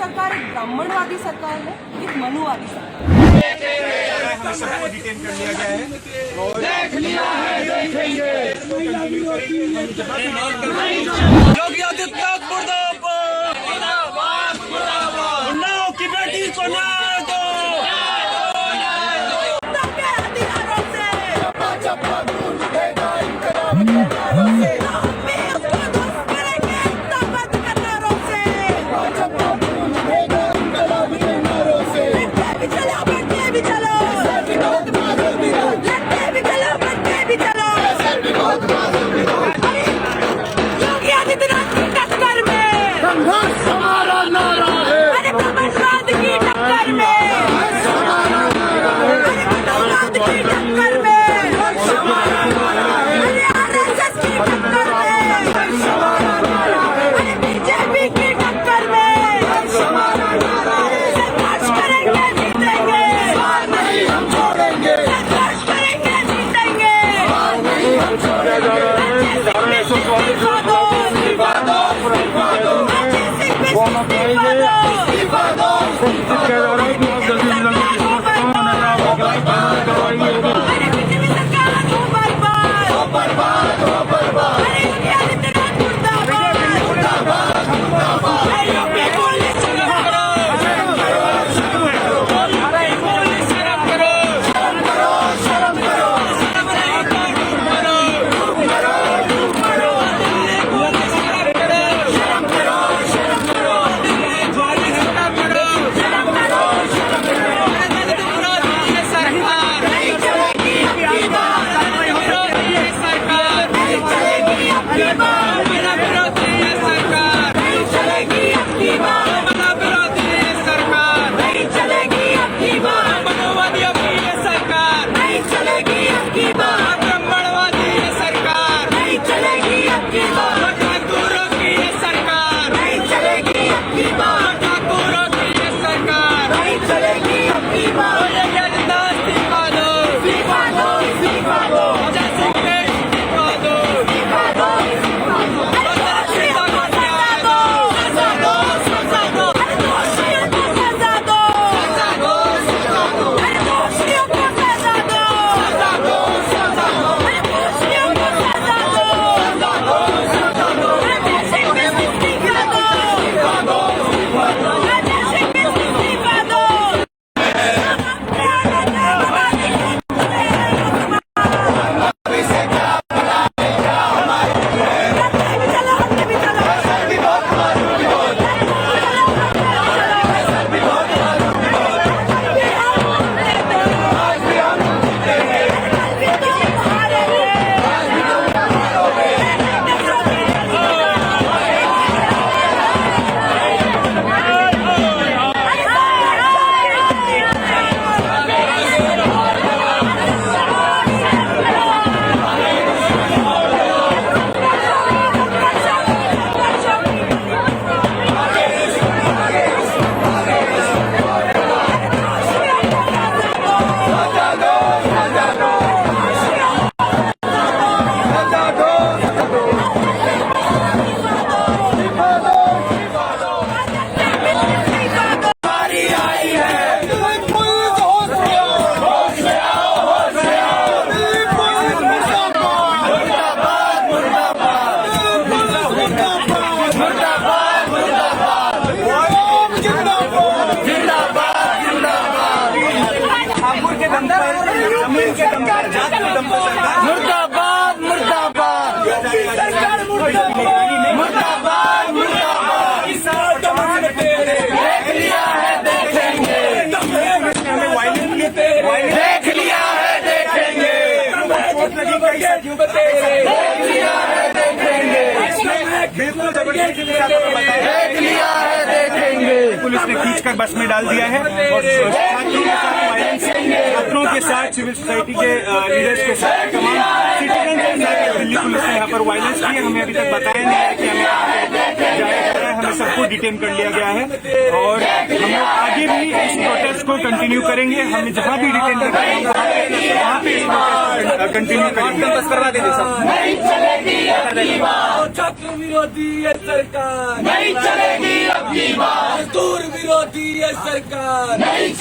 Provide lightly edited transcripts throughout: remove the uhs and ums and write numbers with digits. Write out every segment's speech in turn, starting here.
सरकार एक ब्राह्मणवादी सरकार है, एक मनुवादी सरकार है। हमें सबको डिटेन कर लिया गया है और योगी आदित्यनाथ मुर्दाबाद, उन्नाव की बेटी को न्याय दो। मुर्दाबाद मुर्दाबाद मुर्दाबाद मुर्दाबाद देख लिया है देखेंगे, देख लिया है देखेंगे, देख लिया है देखेंगे, देख लिया है देखेंगे। पुलिस ने खींचकर बस में डाल दिया है और छात्रों के साथ सिविल सोसाइटी के लीडर्स के साथ तमाम सिटीजन के साथ दिल्ली पुलिस ने यहाँ पर वायलेंस की है। हमें अभी तक बताया नहीं है कि हमें जाया जा रहा है। हमें सबको डिटेन कर लिया गया है और हम लोग आगे आगे भी इस प्रोटेस्ट को कंटिन्यू करेंगे। हमें जहां भी डिटेन करेंगे वहां पे इस प्रोटेस्ट कंटिन्यू करेंगे। नहीं चलेगी अब की बात, छात्र विरोधी है सरकार, नहीं चलेगी अब की बात, मजदूर विरोधी है सरकार, नहीं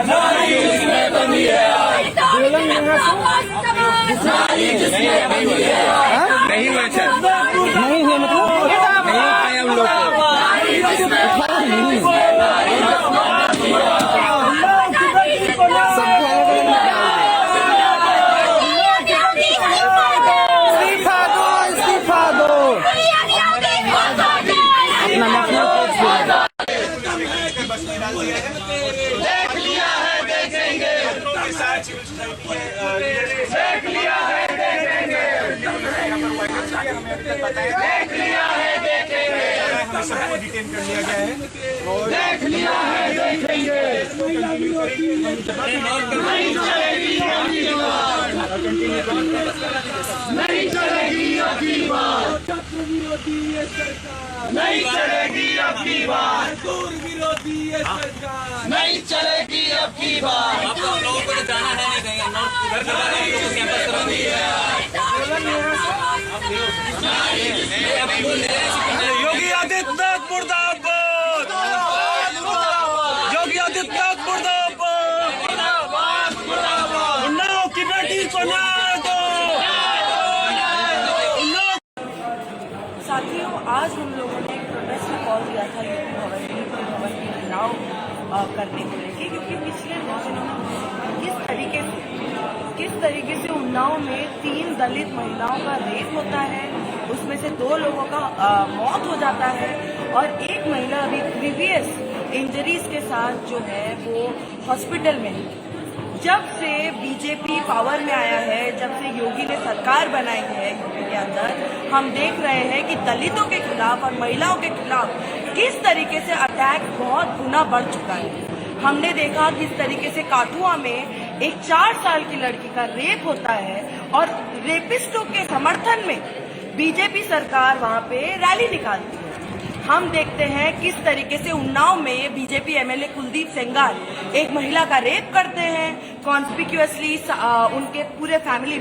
नारी जिसमें बनी है, नारी जिसमें बनी है, नहीं हुआ अच्छा नारी जिसमें बनी देख लिया है देखेंगे, देख लिया है देखेंगे, देख लिया है देखेंगे, हमें सबको डिटेन कर लिया गया है। देख लिया है देखेंगे, नहीं चलेगी अब की बात, नहीं चलेगी अब की बात, छात्र विरोधी है सरकार, नहीं चलेगी अब की बात, मजदूर विरोधी है सरकार, नहीं चलेगी अब की बात, योगी आदित्यनाथ मुर्दाबाद, योगी आदित्यनाथ मुर्दाबाद, उन्नाव की बेटी को न्याय दो। साथियों, आज हम लोगों ने एक प्रोटेस्ट में कॉल किया था यूपी भवन के घिराव करने को लेके, क्योंकि पिछले 2 दिनों में किस तरीके से उन्नाव में 3 दलित महिलाओं का रेप होता है, उसमें से 2 लोगों का मौत हो जाता है और एक महिला अभी प्रीवियस इंजरीज के साथ जो है वो हॉस्पिटल में है। जब से बीजेपी पावर में आया है, जब से योगी ने सरकार बनाई है यूपी के अंदर, हम देख रहे हैं कि दलितों के खिलाफ और महिलाओं के खिलाफ किस तरीके से अटैक बहुत गुना बढ़ चुका है। हमने देखा किस तरीके से काठुआ में एक 4 साल की लड़की का रेप होता है और रेपिस्टों के समर्थन में बीजेपी सरकार वहां पे रैली निकालती है। हम देखते हैं किस तरीके से उन्नाव में बीजेपी एमएलए कुलदीप सेंगार एक महिला का रेप करते हैं, कॉन्स्पिक्यूअसली उनके पूरे फैमिली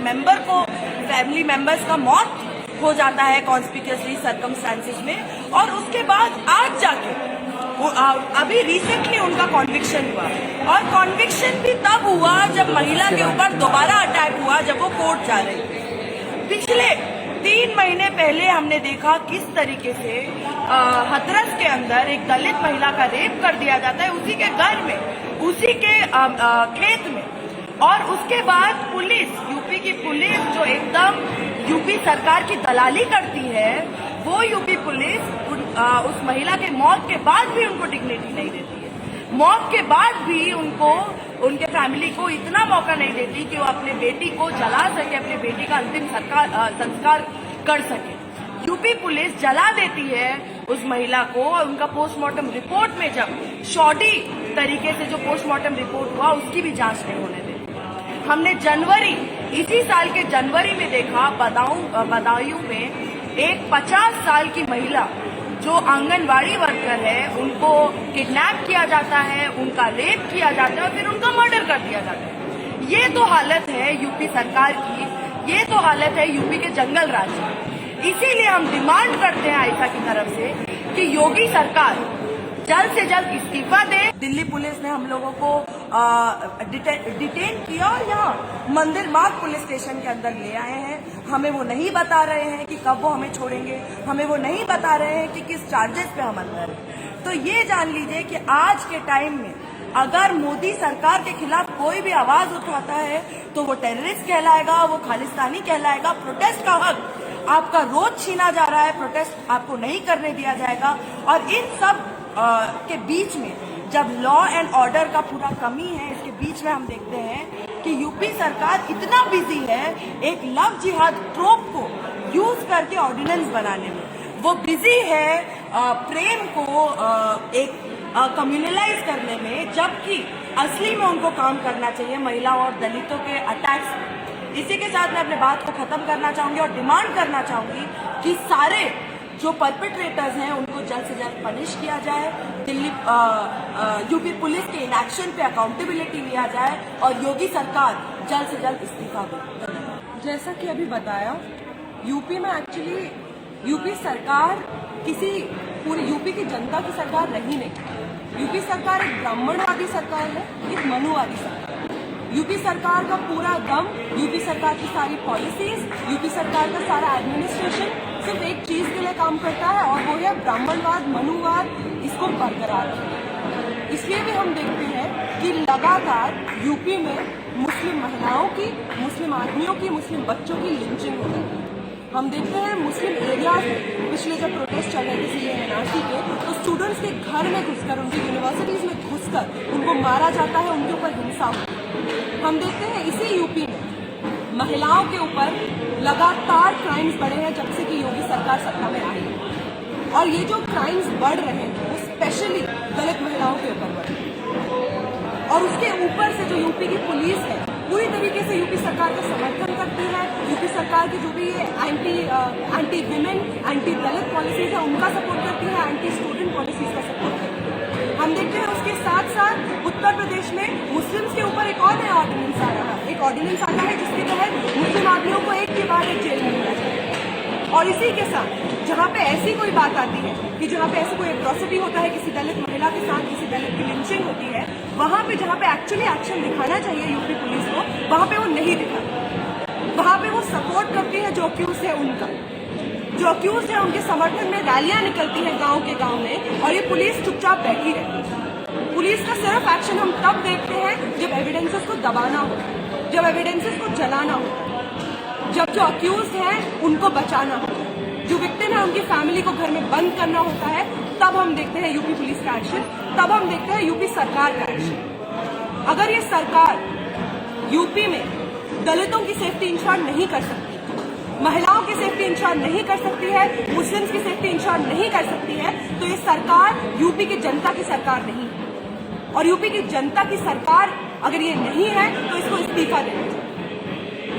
मेंबर्स का मौत हो जाता है कॉन्स्पिक्यूअसली सर्कमस्टांसेस में, और उसके बाद आज जाके अभी रिसेंटली उनका कॉन्विक्शन हुआ, और कॉन्विक्शन भी तब हुआ जब महिला के ऊपर दोबारा अटैक हुआ, जब वो कोर्ट जा रही थी। पिछले 3 महीने पहले हमने देखा किस तरीके से हथरस के अंदर एक दलित महिला का रेप कर दिया जाता है, उसी के घर में, उसी के खेत में, और उसके बाद पुलिस, यूपी की पुलिस जो एकदम यूपी सरकार की दलाली करती है, वो यूपी पुलिस उस महिला के मौत के बाद भी उनको डिग्निटी नहीं देती है। मौत के बाद भी उनको, उनके फैमिली को इतना मौका नहीं देती कि वो अपने बेटी को जला सके, अपने बेटी का अंतिम संस्कार कर सके। यूपी पुलिस जला देती है उस महिला को, और उनका पोस्टमार्टम रिपोर्ट में जब शॉडी तरीके से जो पोस्टमार्टम रिपोर्ट हुआ उसकी भी जांच नहीं होने देती। हमने इसी साल के जनवरी में देखा बदायूं में एक 50 साल की महिला जो आंगनवाड़ी वर्कर है, उनको किडनैप किया जाता है, उनका रेप किया जाता है और फिर उनका मर्डर कर दिया जाता है। ये तो हालत है यूपी सरकार की, ये तो हालत है यूपी के जंगल राज की। इसीलिए हम डिमांड करते हैं आईसा की तरफ से कि योगी सरकार जल्द से जल्द इस्तीफा दे। दिल्ली पुलिस ने हम लोगों को डिटेन किया और यहाँ मंदिर मार्ग पुलिस स्टेशन के अंदर ले आए हैं। हमें वो नहीं बता रहे हैं कि कब वो हमें छोड़ेंगे, हमें वो नहीं बता रहे हैं कि किस चार्जेस पे हम अंदर हैं। तो ये जान लीजिए कि आज के टाइम में अगर मोदी सरकार के खिलाफ कोई भी आवाज उठाता है तो वो टेररिस्ट कहलाएगा, वो खालिस्तानी कहलाएगा। प्रोटेस्ट का हक आपका रोज छीना जा रहा है, प्रोटेस्ट आपको नहीं करने दिया जाएगा। और इन सब के बीच में जब लॉ एंड ऑर्डर का पूरा कमी है, इसके बीच में हम देखते हैं कि यूपी सरकार इतना बिजी है एक लव जिहाद ट्रोप को यूज करके ऑर्डिनेंस बनाने में। वो बिजी है प्रेम को एक कम्युनलाइज करने में, जबकि असली में उनको काम करना चाहिए महिलाओं और दलितों के अटैक्स में। इसी के साथ मैं अपने बात को खत्म करना चाहूंगी और डिमांड करना चाहूंगी कि सारे जो परपेट्रेटर्स हैं उनको जल्द से जल्द पनिश किया जाए, दिल्ली यूपी पुलिस के इनएक्शन पे अकाउंटेबिलिटी लिया जाए और योगी सरकार जल्द से जल्द इस्तीफा दे। जैसा कि अभी बताया, यूपी में एक्चुअली यूपी सरकार किसी पूरी यूपी की जनता की सरकार रही नहीं। यूपी सरकार एक ब्राह्मणवादी सरकार है, एक मनुवादी सरकार। यूपी सरकार का पूरा दम, यूपी सरकार की सारी पॉलिसीज, यूपी सरकार का सारा एडमिनिस्ट्रेशन सिर्फ एक चीज के लिए काम करता है और वो है ब्राह्मणवाद, मनुवाद, इसको बरकरार रखना। इसलिए भी हम देखते हैं कि लगातार यूपी में मुस्लिम महिलाओं की, मुस्लिम आदमियों की, मुस्लिम बच्चों की लिंचिंग हो रही है। हम देखते हैं मुस्लिम एरियाज में पिछले जब प्रोटेस्ट चल रहे थे सीए एनआरसी के, तो स्टूडेंट्स के घर में घुसकर, उनकी यूनिवर्सिटीज में घुसकर उनको मारा जाता है, उनके ऊपर हिंसा होती है। हम देखते हैं इसी यूपी में महिलाओं के ऊपर लगातार क्राइम्स बढ़े हैं जब से कि योगी सरकार सत्ता में आई है। और ये जो क्राइम्स बढ़ रहे हैं वो स्पेशली दलित महिलाओं के ऊपर बढ़ रहे हैं। और उसके ऊपर से जो यूपी की पुलिस है पूरी तरीके से यूपी सरकार का समर्थन करती है। यूपी सरकार की जो भी एंटी विमेन, एंटी दलित पॉलिसीज है उनका सपोर्ट करती है, एंटी स्टूडेंट पॉलिसीज का सपोर्ट करती है। हम देखते हैं उसके साथ साथ उत्तर प्रदेश में मुस्लिम्स के ऊपर एक और नया ऑर्डिनेंस आ रहा है। एक ऑर्डिनेंस आता है जिसके तहत मुस्लिम आदमियों को एक के बाद एक जेल में भेजा जाए। और इसी के साथ जहाँ पे ऐसी कोई बात आती है कि जहाँ पे ऐसी कोई एट्रोसिटी होता है किसी दलित महिला के साथ, किसी दलित की लिंचिंग होती है, वहाँ पे जहाँ पे एक्चुअली एक्शन दिखाना चाहिए यूपी पुलिस को, वहाँ पे वो नहीं दिखाती। वहाँ पे वो सपोर्ट करती है जो अक्यूज है उनका, जो अक्यूज है उनके समर्थन में रैलियां निकलती हैं गांव के गांव में, और ये पुलिस चुपचाप बैठी रहती है। पुलिस का सिर्फ एक्शन हम तब देखते हैं जब एविडेंसेस को दबाना हो, जब एविडेंसेस को जलाना हो, जब जो अक्यूज हैं उनको बचाना हो, जो विक्टिम है उनकी फैमिली को घर में बंद करना होता है, तब हम देखते हैं यूपी पुलिस का एक्शन, तब हम देखते हैं यूपी सरकार का एक्शन। अगर ये सरकार यूपी में दलितों की सेफ्टी इंश्योर नहीं कर सकती, महिलाओं की सेफ्टी इंश्योर नहीं कर सकती है, मुस्लिम्स की सेफ्टी इंश्योर नहीं कर सकती है, तो ये सरकार यूपी की जनता की सरकार नहीं है। और यूपी की जनता की सरकार अगर ये नहीं है तो इसको इस्तीफा देना चाहिए।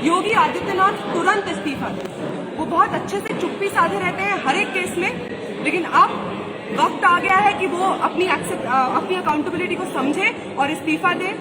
योगी आदित्यनाथ तुरंत इस्तीफा दें। वो बहुत अच्छे से चुप्पी साधे रहते हैं हर एक केस में, लेकिन अब वक्त आ गया है कि वो अपनी अकाउंटेबिलिटी को समझे और इस्तीफा दें।